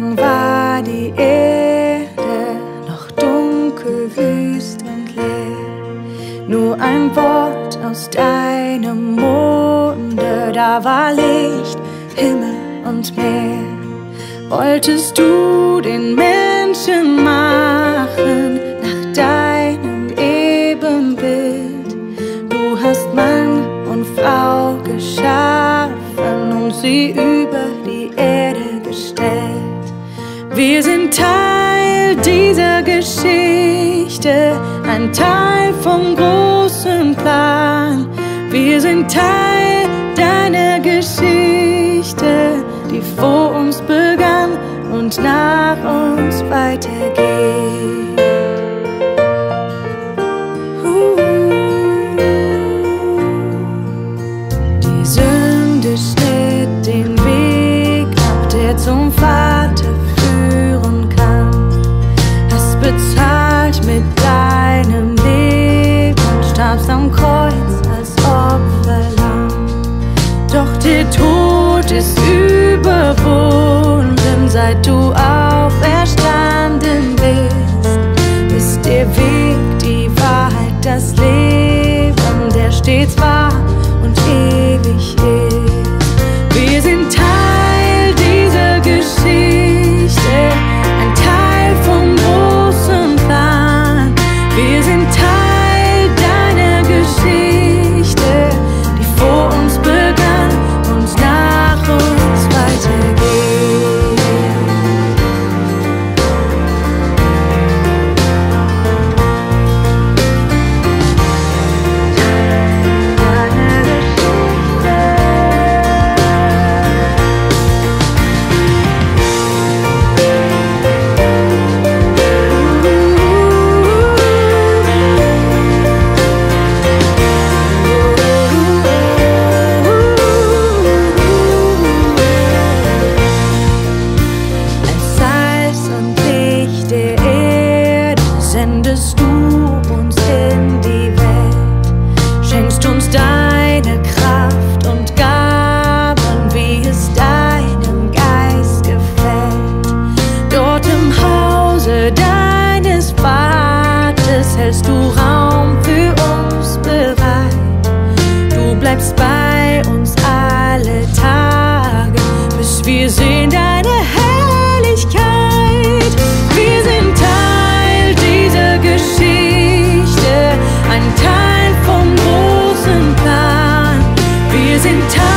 Anfang war die Erde noch dunkel, wüst und leer. Nur ein Wort aus deinem Munde, da war Licht, Himmel und Meer. Wolltest du den Menschen machen nach deinem Ebenbild? Du hast Mann und Frau geschaffen und sie über die Erde gestellt. Wir sind Teil dieser Geschichte, ein Teil vom großen Plan. Wir sind Teil deiner Geschichte, die vor uns begann und nach uns weitergeht. Die Sünde schnitt den Weg ab, der zum Vater führen kann. Hast bezahlt mit deinem Leben, starbst am Kreuz als Opferlamm. Doch der Tod ist überwunden, seit du auferstanden bist. Ist der Weg, die Wahrheit, das Leben, der stets wahr und ewig ist. Wir sind Teil dieser Geschichte, ein Teil vom großen Plan. Wir sind Teil deiner Geschichte, die vor uns begann und nach uns weitergeht. Sendest du uns in die Welt, schenkst uns deine Kraft und Gaben, wie es deinem Geist gefällt. Dort im Hause deines Vaters hältst du Raum für uns bereit. Du bleibst bei uns alle Tage, bis wir sehen deine Herrlichkeit. Wir sind Teil dieser Geschichte, ein Teil vom großen Plan. Wir sind Teil